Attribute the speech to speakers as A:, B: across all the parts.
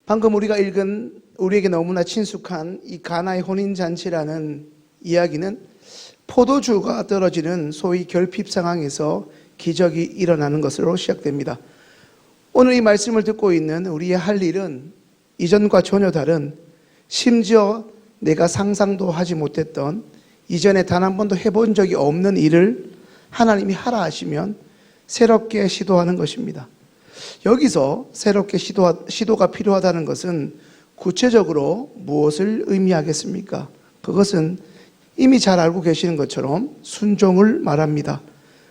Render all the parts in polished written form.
A: 방금 우리가 읽은 우리에게 너무나 친숙한 이 가나의 혼인잔치라는 이야기는 포도주가 떨어지는 소위 결핍 상황에서 기적이 일어나는 것으로 시작됩니다. 오늘 이 말씀을 듣고 있는 우리의 할 일은 이전과 전혀 다른, 심지어 내가 상상도 하지 못했던, 이전에 단 한 번도 해본 적이 없는 일을 하나님이 하라 하시면 새롭게 시도하는 것입니다. 여기서 새롭게 시도가 필요하다는 것은 구체적으로 무엇을 의미하겠습니까? 그것은 이미 잘 알고 계시는 것처럼 순종을 말합니다.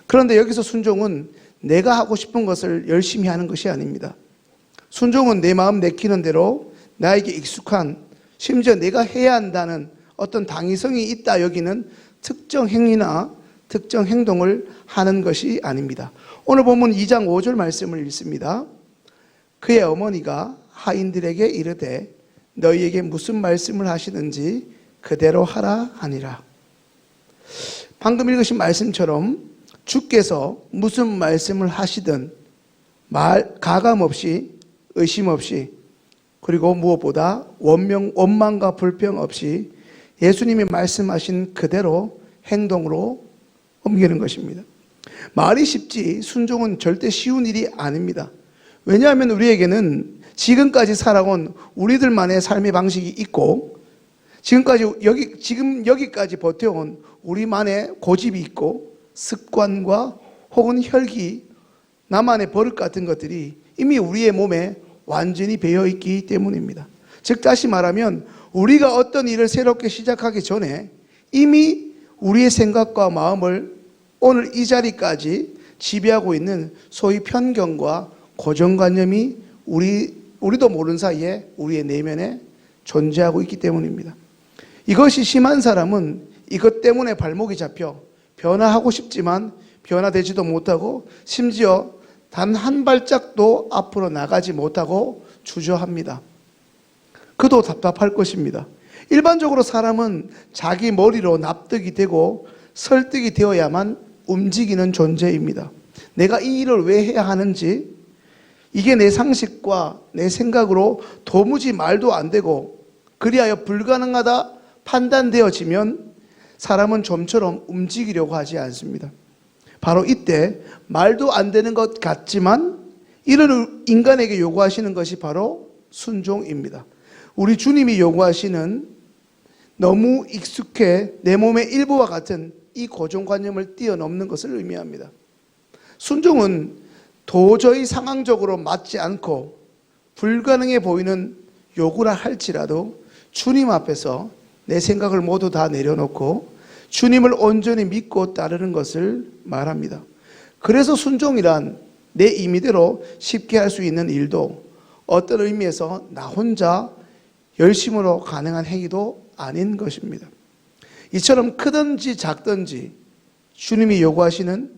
A: 그런데 여기서 순종은 내가 하고 싶은 것을 열심히 하는 것이 아닙니다. 순종은 내 마음 내키는 대로 나에게 익숙한, 심지어 내가 해야 한다는 어떤 당위성이 있다 여기는 특정 행위나 특정 행동을 하는 것이 아닙니다. 오늘 본문 2장 5절 말씀을 읽습니다. 그의 어머니가 하인들에게 이르되 너희에게 무슨 말씀을 하시는지 그대로 하라 하니라. 방금 읽으신 말씀처럼 주께서 무슨 말씀을 하시든 가감 없이, 의심 없이, 그리고 무엇보다 원망과 불평 없이 예수님이 말씀하신 그대로 행동으로 옮기는 것입니다. 말이 쉽지 순종은 절대 쉬운 일이 아닙니다. 왜냐하면 우리에게는 지금까지 살아온 우리들만의 삶의 방식이 있고, 지금 여기까지 버텨온 우리만의 고집이 있고, 습관과 혹은 혈기, 나만의 버릇 같은 것들이 이미 우리의 몸에 완전히 배어 있기 때문입니다. 즉 다시 말하면 우리가 어떤 일을 새롭게 시작하기 전에 이미 우리의 생각과 마음을 오늘 이 자리까지 지배하고 있는 소위 편견과 고정관념이 우리도 모르는 사이에 우리의 내면에 존재하고 있기 때문입니다. 이것이 심한 사람은 이것 때문에 발목이 잡혀 변화하고 싶지만 변화되지도 못하고, 심지어 단 한 발짝도 앞으로 나가지 못하고 주저합니다. 그도 답답할 것입니다. 일반적으로 사람은 자기 머리로 납득이 되고 설득이 되어야만 움직이는 존재입니다. 내가 이 일을 왜 해야 하는지, 이게 내 상식과 내 생각으로 도무지 말도 안 되고 그리하여 불가능하다 판단되어지면 사람은 좀처럼 움직이려고 하지 않습니다. 바로 이때 말도 안 되는 것 같지만 이런 인간에게 요구하시는 것이 바로 순종입니다. 우리 주님이 요구하시는 너무 익숙해 내 몸의 일부와 같은 이 고정관념을 뛰어넘는 것을 의미합니다. 순종은 도저히 상황적으로 맞지 않고 불가능해 보이는 요구라 할지라도 주님 앞에서 내 생각을 모두 다 내려놓고 주님을 온전히 믿고 따르는 것을 말합니다. 그래서 순종이란 내 임의대로 쉽게 할 수 있는 일도 어떤 의미에서 나 혼자 열심으로 가능한 행위도 아닌 것입니다. 이처럼 크든지 작든지 주님이 요구하시는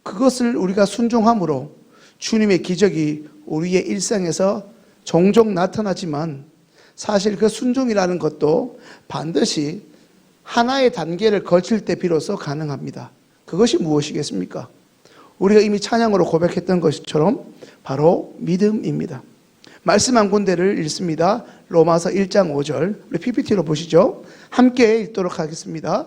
A: 그것을 우리가 순종함으로 주님의 기적이 우리의 일상에서 종종 나타나지만, 사실 그 순종이라는 것도 반드시 하나의 단계를 거칠 때 비로소 가능합니다. 그것이 무엇이겠습니까? 우리가 이미 찬양으로 고백했던 것처럼 바로 믿음입니다. 말씀 한 군데를 읽습니다. 로마서 1장 5절, 우리 PPT로 보시죠. 함께 읽도록 하겠습니다.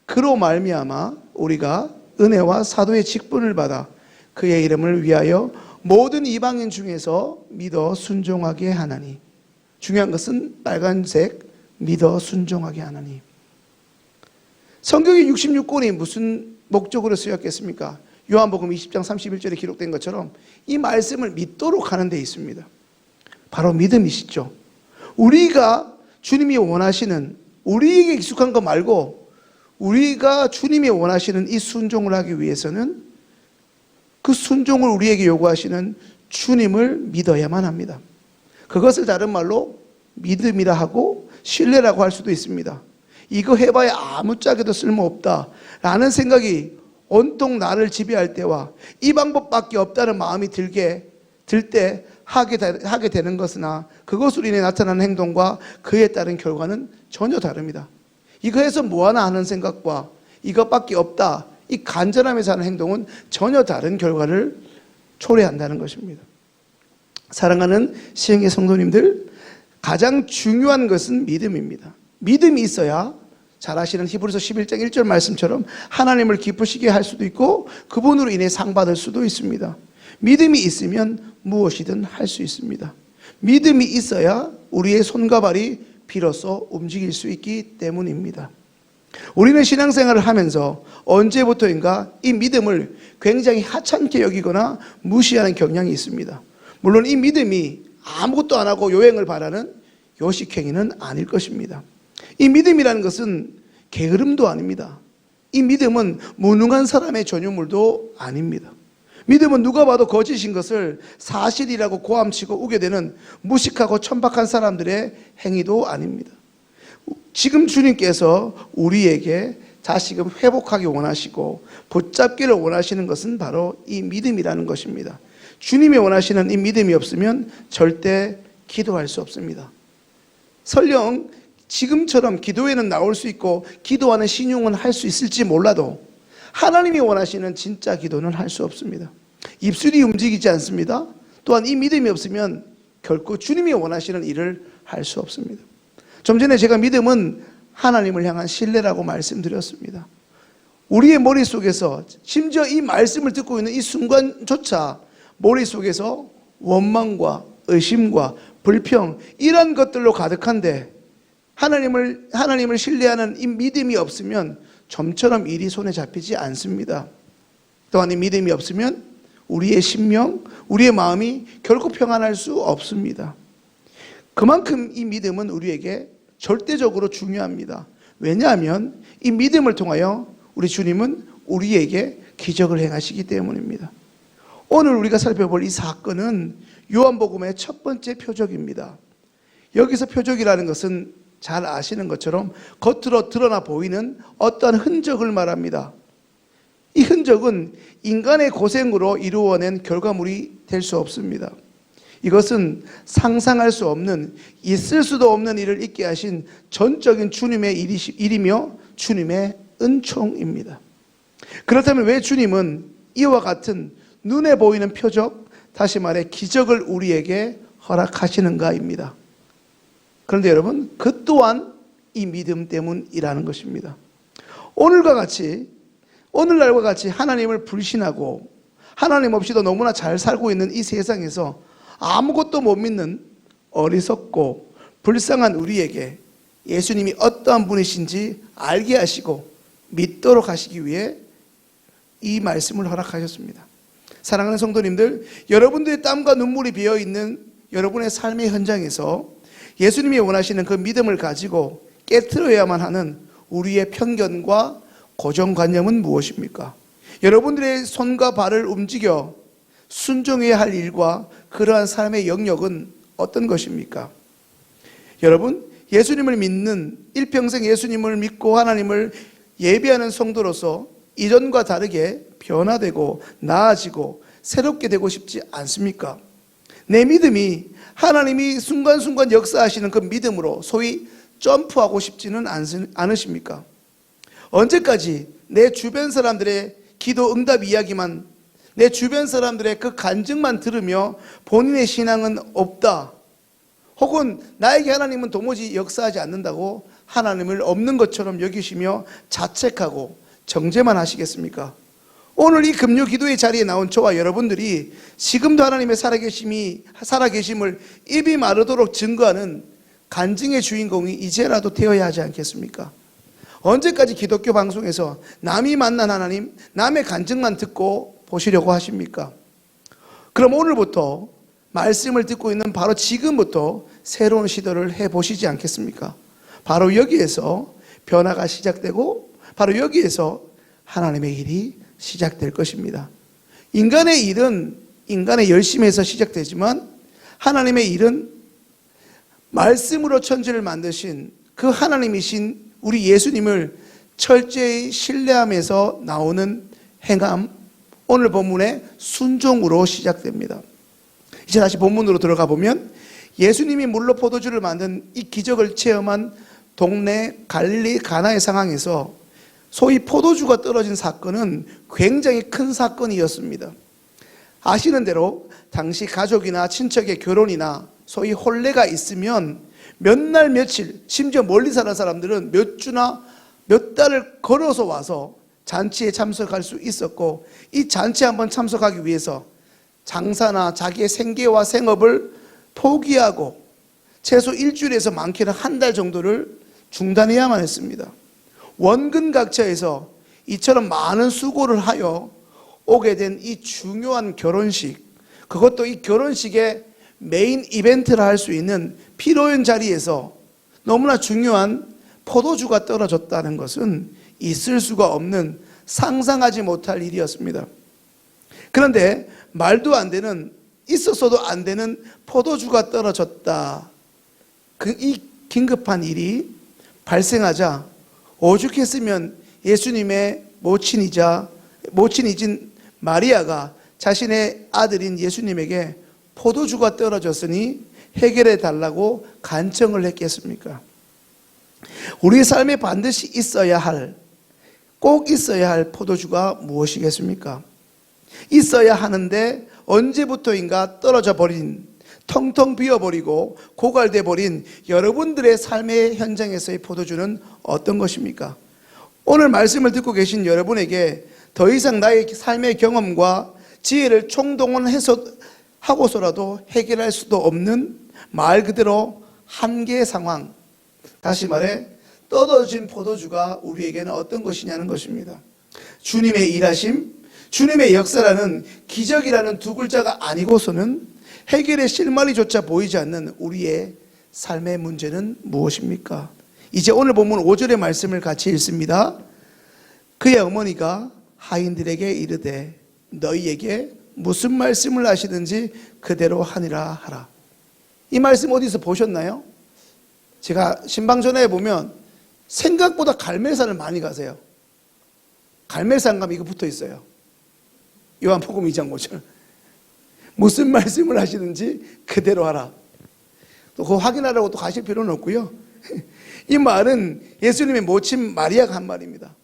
A: 그로 말미암아 우리가 은혜와 사도의 직분을 받아 그의 이름을 위하여 모든 이방인 중에서 믿어 순종하게 하나니. 중요한 것은 빨간색, 믿어 순종하게 하나니. 성경의 66권이 무슨 목적으로 쓰였겠습니까? 요한복음 20장 31절에 기록된 것처럼 이 말씀을 믿도록 하는 데 있습니다. 바로 믿음이시죠. 우리가 주님이 원하시는, 우리에게 익숙한 거 말고 우리가 주님이 원하시는 이 순종을 하기 위해서는 그 순종을 우리에게 요구하시는 주님을 믿어야만 합니다. 그것을 다른 말로 믿음이라 하고 신뢰라고 할 수도 있습니다. 이거 해봐야 아무짝에도 쓸모없다 라는 생각이 온통 나를 지배할 때와 이 방법밖에 없다는 마음이 들 때 하게 되는 것이나 그것으로 인해 나타나는 행동과 그에 따른 결과는 전혀 다릅니다. 이거 해서 뭐하나 하는 생각과 이것밖에 없다, 이 간절함에서 하는 행동은 전혀 다른 결과를 초래한다는 것입니다. 사랑하는 시흥의 성도님들, 가장 중요한 것은 믿음입니다. 믿음이 있어야 잘 아시는 히브리서 11장 1절 말씀처럼 하나님을 기쁘시게 할 수도 있고 그분으로 인해 상 받을 수도 있습니다. 믿음이 있으면 무엇이든 할 수 있습니다. 믿음이 있어야 우리의 손과 발이 비로소 움직일 수 있기 때문입니다. 우리는 신앙생활을 하면서 언제부터인가 이 믿음을 굉장히 하찮게 여기거나 무시하는 경향이 있습니다. 물론 이 믿음이 아무것도 안 하고 요행을 바라는 요식행위는 아닐 것입니다. 이 믿음이라는 것은 게으름도 아닙니다. 이 믿음은 무능한 사람의 전유물도 아닙니다. 믿음은 누가 봐도 거짓인 것을 사실이라고 고함치고 우겨대는 무식하고 천박한 사람들의 행위도 아닙니다. 지금 주님께서 우리에게 다시금 회복하기 원하시고 붙잡기를 원하시는 것은 바로 이 믿음이라는 것입니다. 주님이 원하시는 이 믿음이 없으면 절대 기도할 수 없습니다. 설령 지금처럼 기도에는 나올 수 있고 기도하는 신용은 할 수 있을지 몰라도 하나님이 원하시는 진짜 기도는 할 수 없습니다. 입술이 움직이지 않습니다. 또한 이 믿음이 없으면 결코 주님이 원하시는 일을 할 수 없습니다. 좀 전에 제가 믿음은 하나님을 향한 신뢰라고 말씀드렸습니다. 우리의 머릿속에서 심지어 이 말씀을 듣고 있는 이 순간조차 머릿속에서 원망과 의심과 불평 이런 것들로 가득한데 하나님을 신뢰하는 이 믿음이 없으면 좀처럼 일이 손에 잡히지 않습니다. 또한 이 믿음이 없으면 우리의 심령, 우리의 마음이 결코 평안할 수 없습니다. 그만큼 이 믿음은 우리에게 절대적으로 중요합니다. 왜냐하면 이 믿음을 통하여 우리 주님은 우리에게 기적을 행하시기 때문입니다. 오늘 우리가 살펴볼 이 사건은 요한복음의 첫 번째 표적입니다. 여기서 표적이라는 것은 잘 아시는 것처럼 겉으로 드러나 보이는 어떠한 흔적을 말합니다. 이 흔적은 인간의 고생으로 이루어낸 결과물이 될 수 없습니다. 이것은 상상할 수 없는, 있을 수도 없는 일을 있게 하신 전적인 주님의 일이며 주님의 은총입니다. 그렇다면 왜 주님은 이와 같은 눈에 보이는 표적, 다시 말해 기적을 우리에게 허락하시는가입니다. 그런데 여러분, 그 또한 이 믿음 때문이라는 것입니다. 오늘날과 같이 하나님을 불신하고 하나님 없이도 너무나 잘 살고 있는 이 세상에서 아무것도 못 믿는 어리석고 불쌍한 우리에게 예수님이 어떠한 분이신지 알게 하시고 믿도록 하시기 위해 이 말씀을 허락하셨습니다. 사랑하는 성도님들, 여러분들의 땀과 눈물이 비어있는 여러분의 삶의 현장에서 예수님이 원하시는 그 믿음을 가지고 깨트려야만 하는 우리의 편견과 고정관념은 무엇입니까? 여러분들의 손과 발을 움직여 순종해야 할 일과 그러한 삶의 영역은 어떤 것입니까? 여러분, 예수님을 믿는 일평생 예수님을 믿고 하나님을 예배하는 성도로서 이전과 다르게 변화되고 나아지고 새롭게 되고 싶지 않습니까? 내 믿음이 하나님이 순간순간 역사하시는 그 믿음으로 소위 점프하고 싶지는 않으십니까? 언제까지 내 주변 사람들의 기도 응답 이야기만, 내 주변 사람들의 그 간증만 들으며 본인의 신앙은 없다, 혹은 나에게 하나님은 도무지 역사하지 않는다고 하나님을 없는 것처럼 여기시며 자책하고 정죄만 하시겠습니까? 오늘 이 금요 기도의 자리에 나온 저와 여러분들이 지금도 하나님의 살아계심을 입이 마르도록 증거하는 간증의 주인공이 이제라도 되어야 하지 않겠습니까? 언제까지 기독교 방송에서 남이 만난 하나님, 남의 간증만 듣고 보시려고 하십니까? 그럼 오늘부터 말씀을 듣고 있는 바로 지금부터 새로운 시도를 해보시지 않겠습니까? 바로 여기에서 변화가 시작되고 바로 여기에서 하나님의 일이 시작될 것입니다. 인간의 일은 인간의 열심에서 시작되지만 하나님의 일은 말씀으로 천지를 만드신 그 하나님이신 우리 예수님을 철저히 신뢰하면서 나오는 행함, 오늘 본문의 순종으로 시작됩니다. 이제 다시 본문으로 들어가 보면 예수님이 물로 포도주를 만든 이 기적을 체험한 동네 갈릴리 가나의 상황에서 소위 포도주가 떨어진 사건은 굉장히 큰 사건이었습니다. 아시는 대로 당시 가족이나 친척의 결혼이나 소위 혼례가 있으면 몇 날 며칠, 심지어 멀리 사는 사람들은 몇 주나 몇 달을 걸어서 와서 잔치에 참석할 수 있었고, 이 잔치에 한번 참석하기 위해서 장사나 자기의 생계와 생업을 포기하고 최소 일주일에서 많게는 한 달 정도를 중단해야만 했습니다. 원근각처에서 이처럼 많은 수고를 하여 오게 된 이 중요한 결혼식, 그것도 이 결혼식의 메인 이벤트라 할 수 있는 피로연 자리에서 너무나 중요한 포도주가 떨어졌다는 것은 있을 수가 없는, 상상하지 못할 일이었습니다. 그런데 말도 안 되는, 있었어도 안 되는 포도주가 떨어졌다, 이 긴급한 일이 발생하자 오죽했으면 예수님의 모친이진 마리아가 자신의 아들인 예수님에게 포도주가 떨어졌으니 해결해 달라고 간청을 했겠습니까? 우리의 삶에 반드시 꼭 있어야 할 포도주가 무엇이겠습니까? 있어야 하는데 언제부터인가 떨어져 버린, 텅텅 비어버리고 고갈돼 버린 여러분들의 삶의 현장에서의 포도주는 어떤 것입니까? 오늘 말씀을 듣고 계신 여러분에게 더 이상 나의 삶의 경험과 지혜를 총동원하고서라도 해결할 수도 없는, 말 그대로 한계 상황, 다시 말해 떨어진 포도주가 우리에게는 어떤 것이냐는 것입니다. 주님의 일하심, 주님의 역사라는 기적이라는 두 글자가 아니고서는 해결의 실마리조차 보이지 않는 우리의 삶의 문제는 무엇입니까? 이제 오늘 본문 5절의 말씀을 같이 읽습니다. 그의 어머니가 하인들에게 이르되 너희에게 무슨 말씀을 하시든지 그대로 하니라 하라. 이 말씀 어디서 보셨나요? 제가 신방전에 보면 생각보다 갈멜산을 많이 가세요. 갈멜산 가면 이거 붙어 있어요. 요한복음 2장 5절. 무슨 말씀을 하시든지 그대로 하라. 또 그거 확인하라고 또 가실 필요는 없고요. 이 말은 예수님의 모친 마리아가 한 말입니다.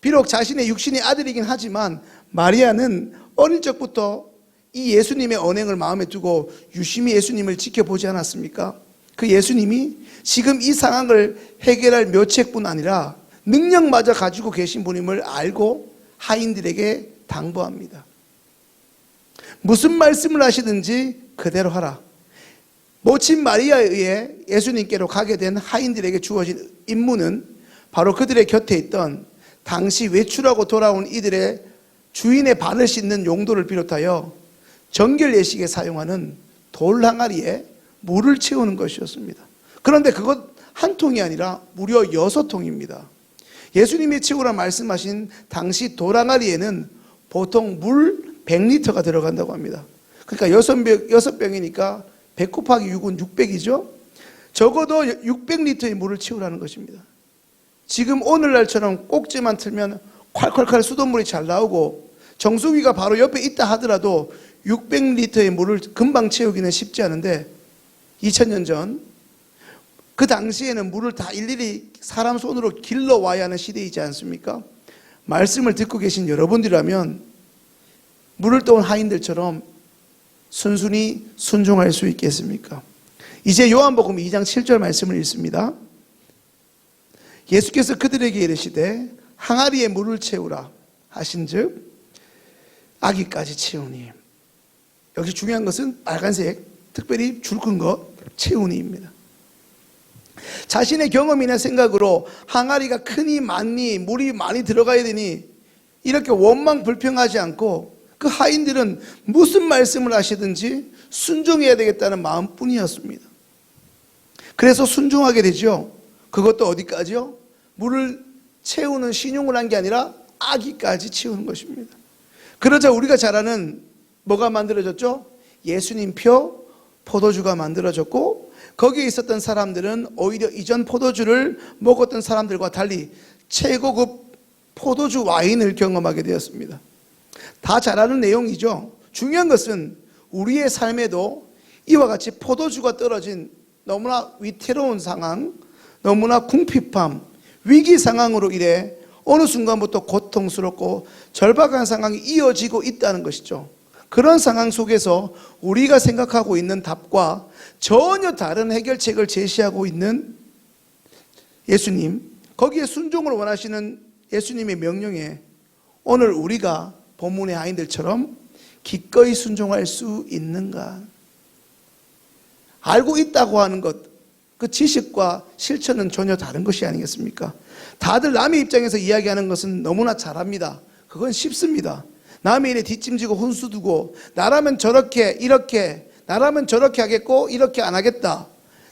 A: 비록 자신의 육신의 아들이긴 하지만 마리아는 어릴 적부터 이 예수님의 언행을 마음에 두고 유심히 예수님을 지켜보지 않았습니까? 그 예수님이 지금 이 상황을 해결할 묘책뿐 아니라 능력마저 가지고 계신 분임을 알고 하인들에게 당부합니다. 무슨 말씀을 하시든지 그대로 하라. 모친 마리아에 의해 예수님께로 가게 된 하인들에게 주어진 임무는 바로 그들의 곁에 있던 당시 외출하고 돌아온 이들의 주인의 발을 씻는 용도를 비롯하여 정결 예식에 사용하는 돌 항아리에 물을 채우는 것이었습니다. 그런데 그것 한 통이 아니라 무려 6통입니다. 예수님이 채우라 말씀하신 당시 돌 항아리에는 보통 물 100리터가 들어간다고 합니다. 그러니까 6병이니까 100 곱하기 6은 600이죠. 적어도 600리터의 물을 채우라는 것입니다. 지금 오늘날처럼 꼭지만 틀면 콸콸콸 수돗물이 잘 나오고 정수기가 바로 옆에 있다 하더라도 600리터의 물을 금방 채우기는 쉽지 않은데 2000년 전 그 당시에는 물을 다 일일이 사람 손으로 길러와야 하는 시대이지 않습니까? 말씀을 듣고 계신 여러분들이라면 물을 떠온 하인들처럼 순순히 순종할 수 있겠습니까? 이제 요한복음 2장 7절 말씀을 읽습니다. 예수께서 그들에게 이르시되 항아리에 물을 채우라 하신즉 아기까지 채우니. 여기 중요한 것은 빨간색, 특별히 줄 큰 것 채우니입니다. 자신의 경험이나 생각으로 항아리가 크니 많니 물이 많이 들어가야 되니 이렇게 원망 불평하지 않고 그 하인들은 무슨 말씀을 하시든지 순종해야 되겠다는 마음뿐이었습니다. 그래서 순종하게 되죠. 그것도 어디까지요? 물을 채우는 신용을 한 게 아니라 아기까지 채우는 것입니다. 그러자 우리가 잘 아는 뭐가 만들어졌죠? 예수님표 포도주가 만들어졌고 거기에 있었던 사람들은 오히려 이전 포도주를 먹었던 사람들과 달리 최고급 포도주 와인을 경험하게 되었습니다. 다 잘 아는 내용이죠. 중요한 것은 우리의 삶에도 이와 같이 포도주가 떨어진 너무나 위태로운 상황, 너무나 궁핍함, 위기 상황으로 인해 어느 순간부터 고통스럽고 절박한 상황이 이어지고 있다는 것이죠. 그런 상황 속에서 우리가 생각하고 있는 답과 전혀 다른 해결책을 제시하고 있는 예수님, 거기에 순종을 원하시는 예수님의 명령에 오늘 우리가 본문의 아이들처럼 기꺼이 순종할 수 있는가? 알고 있다고 하는 것, 그 지식과 실천은 전혀 다른 것이 아니겠습니까? 다들 남의 입장에서 이야기하는 것은 너무나 잘합니다. 그건 쉽습니다. 남의 일에 뒷짐지고 혼수 두고 나라면 저렇게 이렇게, 나라면 저렇게 하겠고 이렇게 안 하겠다,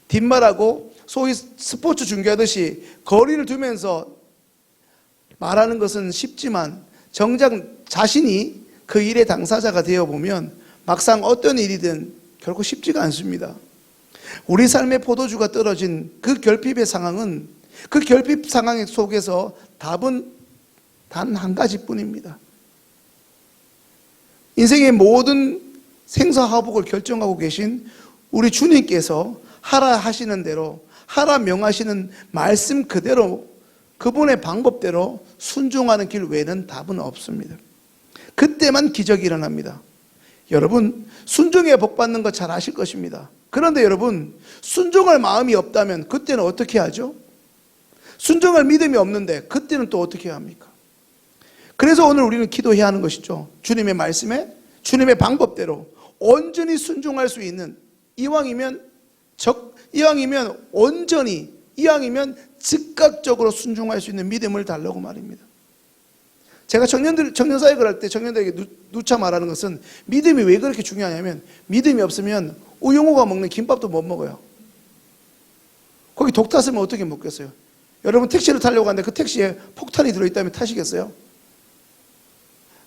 A: 뒷말하고 소위 스포츠 중계하듯이 거리를 두면서 말하는 것은 쉽지만 정작 자신이 그 일의 당사자가 되어보면 막상 어떤 일이든 결코 쉽지가 않습니다. 우리 삶의 포도주가 떨어진 그 결핍의 상황은, 그 결핍 상황 속에서 답은 단 한 가지뿐입니다. 인생의 모든 생사화복을 결정하고 계신 우리 주님께서 하라 하시는 대로, 하라 명하시는 말씀 그대로, 그분의 방법대로 순종하는 길 외에는 답은 없습니다. 그때만 기적이 일어납니다. 여러분, 순종에 복 받는 거 잘 아실 것입니다. 그런데 여러분, 순종할 마음이 없다면 그때는 어떻게 하죠? 순종할 믿음이 없는데 그때는 또 어떻게 합니까? 그래서 오늘 우리는 기도해야 하는 것이죠. 주님의 말씀에, 주님의 방법대로 온전히 순종할 수 있는, 이왕이면 온전히, 이왕이면 즉각적으로 순종할 수 있는 믿음을 달라고 말입니다. 제가 청년사역을 할 때 청년들에게 누차 말하는 것은, 믿음이 왜 그렇게 중요하냐면 믿음이 없으면 우영우가 먹는 김밥도 못 먹어요. 거기 독 탔으면 어떻게 먹겠어요? 여러분 택시를 타려고 하는데 그 택시에 폭탄이 들어있다면 타시겠어요?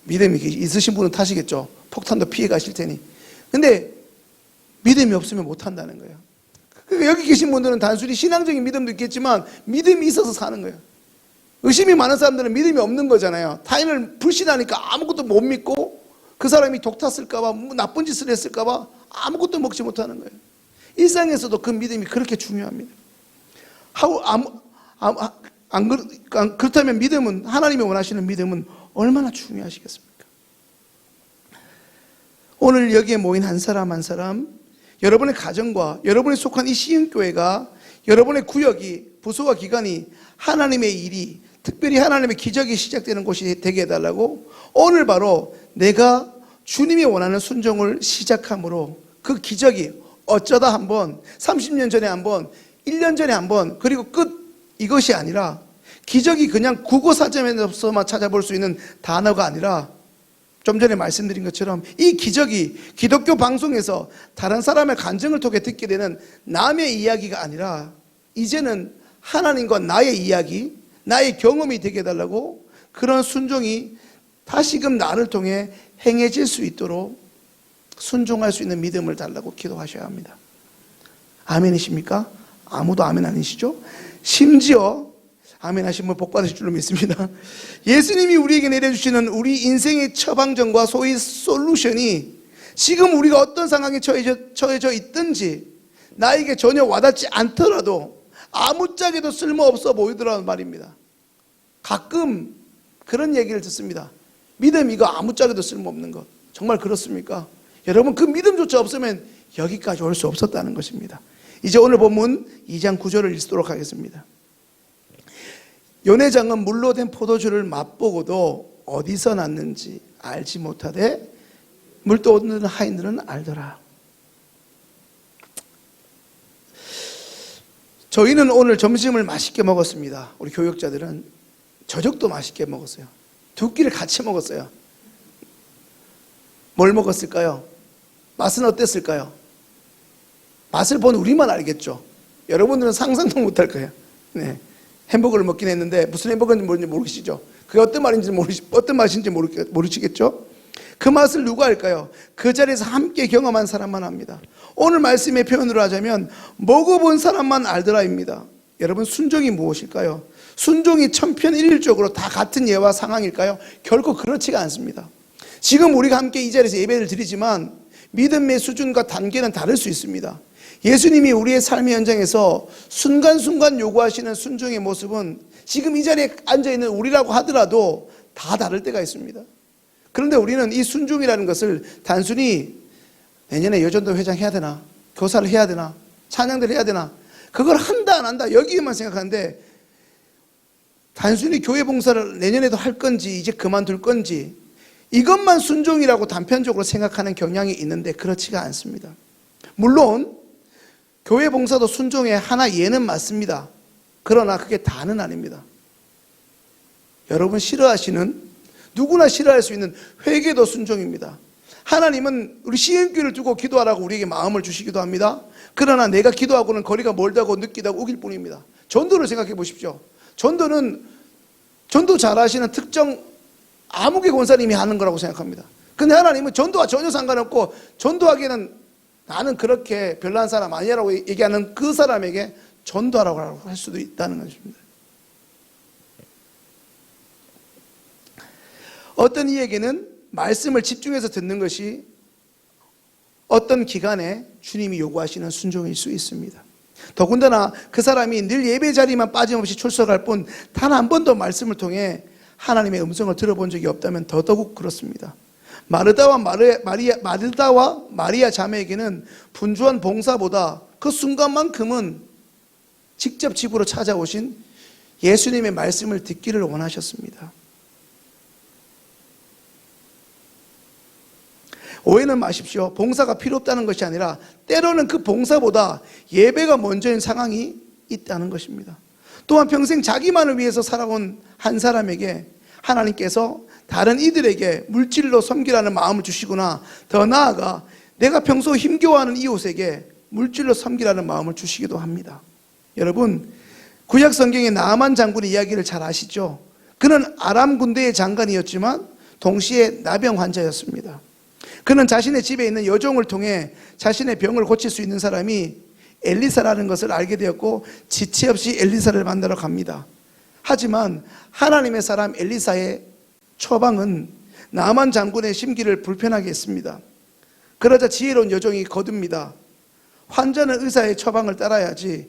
A: 믿음이 있으신 분은 타시겠죠. 폭탄도 피해 가실 테니. 근데 믿음이 없으면 못 한다는 거예요. 그러니까 여기 계신 분들은 단순히 신앙적인 믿음도 있겠지만 믿음이 있어서 사는 거예요. 의심이 많은 사람들은 믿음이 없는 거잖아요. 타인을 불신하니까 아무것도 못 믿고, 그 사람이 독 탔을까봐, 나쁜 짓을 했을까봐 아무것도 먹지 못하는 거예요. 일상에서도 그 믿음이 그렇게 중요합니다. 그렇다면 믿음은, 하나님이 원하시는 믿음은 얼마나 중요하시겠습니까? 오늘 여기에 모인 한 사람 한 사람, 여러분의 가정과 여러분이 속한 이 시흥교회가, 여러분의 구역이, 부서와 기관이 하나님의 일이, 특별히 하나님의 기적이 시작되는 곳이 되게 해달라고, 오늘 바로 내가 주님이 원하는 순종을 시작함으로 그 기적이 어쩌다 한번, 30년 전에 한번, 1년 전에 한번, 그리고 끝, 이것이 아니라, 기적이 그냥 국어사전에서만 찾아볼 수 있는 단어가 아니라, 좀 전에 말씀드린 것처럼 이 기적이 기독교 방송에서 다른 사람의 간증을 통해 듣게 되는 남의 이야기가 아니라, 이제는 하나님과 나의 이야기, 나의 경험이 되게 해달라고, 그런 순종이 다시금 나를 통해 행해질 수 있도록 순종할 수 있는 믿음을 달라고 기도하셔야 합니다. 아멘이십니까? 아무도 아멘 아니시죠? 심지어 아멘 하시면 복 받으실 줄로 믿습니다. 예수님이 우리에게 내려주시는 우리 인생의 처방전과 소위 솔루션이 지금 우리가 어떤 상황에 처해져 있든지 나에게 전혀 와닿지 않더라도 아무짝에도 쓸모없어 보이더라는 말입니다. 가끔 그런 얘기를 듣습니다. 믿음 이거 아무짝에도 쓸모없는 것. 정말 그렇습니까? 여러분, 그 믿음조차 없으면 여기까지 올 수 없었다는 것입니다. 이제 오늘 본문 2장 9절을 읽도록 하겠습니다. 연회장은 물로 된 포도주를 맛보고도 어디서 났는지 알지 못하되 물도 얻는 하인들은 알더라. 저희는 오늘 점심을 맛있게 먹었습니다. 우리 교육자들은 저녁도 맛있게 먹었어요. 두 끼를 같이 먹었어요. 뭘 먹었을까요? 맛은 어땠을까요? 맛을 본 우리만 알겠죠. 여러분들은 상상도 못할 거예요. 네. 햄버거를 먹긴 했는데 무슨 햄버거인지 모르시죠? 그게 어떤 맛인지 모르시겠죠? 그 맛을 누가 알까요? 그 자리에서 함께 경험한 사람만 합니다. 오늘 말씀의 표현으로 하자면 먹어본 사람만 알더라입니다. 여러분, 순종이 무엇일까요? 순종이 천편일률적으로 다 같은 예와 상황일까요? 결코 그렇지가 않습니다. 지금 우리가 함께 이 자리에서 예배를 드리지만 믿음의 수준과 단계는 다를 수 있습니다. 예수님이 우리의 삶의 현장에서 순간순간 요구하시는 순종의 모습은 지금 이 자리에 앉아있는 우리라고 하더라도 다 다를 때가 있습니다. 그런데 우리는 이 순종이라는 것을 단순히 내년에 여전도 회장 해야 되나, 교사를 해야 되나, 찬양대를 해야 되나, 그걸 한다 안 한다 여기에만 생각하는데, 단순히 교회 봉사를 내년에도 할 건지 이제 그만둘 건지 이것만 순종이라고 단편적으로 생각하는 경향이 있는데 그렇지가 않습니다. 물론 교회 봉사도 순종의 하나 예는 맞습니다. 그러나 그게 다는 아닙니다. 여러분 싫어하시는, 누구나 싫어할 수 있는 회개도 순종입니다. 하나님은 우리 시행길을 두고 기도하라고 우리에게 마음을 주시기도 합니다. 그러나 내가 기도하고는 거리가 멀다고 느끼다고 우길 뿐입니다. 전도를 생각해 보십시오. 전도는 전도 잘하시는 특정 아무개 권사님이 하는 거라고 생각합니다. 근데 하나님은 전도와 전혀 상관없고, 전도하기에는 나는 그렇게 별난 사람 아니라고 얘기하는 그 사람에게 전도하라고 할 수도 있다는 것입니다. 어떤 이에게는 말씀을 집중해서 듣는 것이 어떤 기간에 주님이 요구하시는 순종일 수 있습니다. 더군다나 그 사람이 늘 예배 자리만 빠짐없이 출석할 뿐 단 한 번도 말씀을 통해 하나님의 음성을 들어본 적이 없다면 더더욱 그렇습니다. 마르다와 마리아 자매에게는 분주한 봉사보다 그 순간만큼은 직접 집으로 찾아오신 예수님의 말씀을 듣기를 원하셨습니다. 오해는 마십시오. 봉사가 필요 없다는 것이 아니라 때로는 그 봉사보다 예배가 먼저인 상황이 있다는 것입니다. 또한 평생 자기만을 위해서 살아온 한 사람에게 하나님께서 다른 이들에게 물질로 섬기라는 마음을 주시거나, 더 나아가 내가 평소 힘겨워하는 이웃에게 물질로 섬기라는 마음을 주시기도 합니다. 여러분, 구약 성경의 나아만 장군의 이야기를 잘 아시죠? 그는 아람 군대의 장관이었지만 동시에 나병 환자였습니다. 그는 자신의 집에 있는 여종을 통해 자신의 병을 고칠 수 있는 사람이 엘리사라는 것을 알게 되었고, 지체 없이 엘리사를 만나러 갑니다. 하지만 하나님의 사람 엘리사의 처방은 나만 장군의 심기를 불편하게 했습니다. 그러자 지혜로운 여종이 거듭니다. 환자는 의사의 처방을 따라야지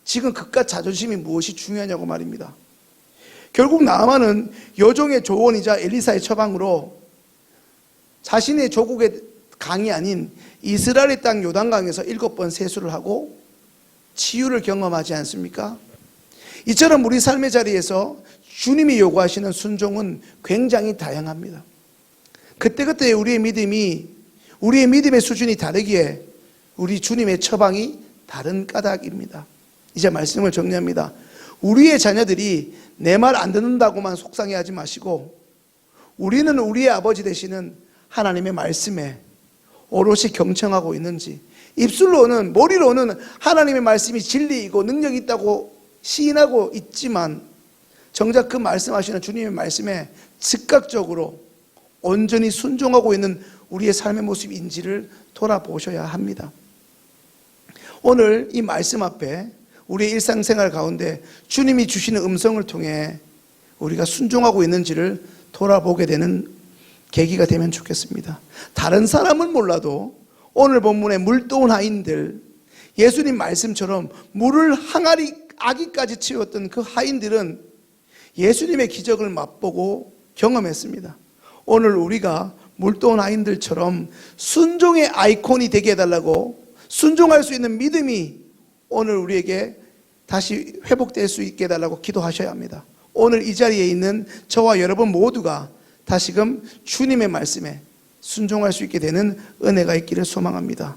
A: 지금 그깟 자존심이 무엇이 중요하냐고 말입니다. 결국 나아만은 여종의 조언이자 엘리사의 처방으로 자신의 조국의 강이 아닌 이스라엘의 땅 요단강에서 7번 세수를 하고 치유를 경험하지 않습니까? 이처럼 우리 삶의 자리에서 주님이 요구하시는 순종은 굉장히 다양합니다. 그때그때 우리의 믿음의 수준이 다르기에 우리 주님의 처방이 다른 까닭입니다. 이제 말씀을 정리합니다. 우리의 자녀들이 내 말 안 듣는다고만 속상해하지 마시고, 우리는 우리의 아버지 되시는 하나님의 말씀에 오롯이 경청하고 있는지, 입술로는, 머리로는 하나님의 말씀이 진리이고 능력이 있다고 시인하고 있지만 정작 그 말씀하시는 주님의 말씀에 즉각적으로 온전히 순종하고 있는 우리의 삶의 모습인지를 돌아보셔야 합니다. 오늘 이 말씀 앞에 우리의 일상생활 가운데 주님이 주시는 음성을 통해 우리가 순종하고 있는지를 돌아보게 되는 계기가 되면 좋겠습니다. 다른 사람은 몰라도 오늘 본문의 물도온 하인들, 예수님 말씀처럼 물을 항아리 아기까지 채웠던 그 하인들은 예수님의 기적을 맛보고 경험했습니다. 오늘 우리가 물도온 하인들처럼 순종의 아이콘이 되게 해달라고, 순종할 수 있는 믿음이 오늘 우리에게 다시 회복될 수 있게 해달라고 기도하셔야 합니다. 오늘 이 자리에 있는 저와 여러분 모두가 다시금 주님의 말씀에 순종할 수 있게 되는 은혜가 있기를 소망합니다.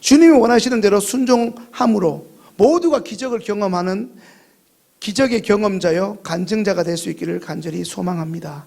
A: 주님이 원하시는 대로 순종함으로 모두가 기적을 경험하는 기적의 경험자여 간증자가 될 수 있기를 간절히 소망합니다.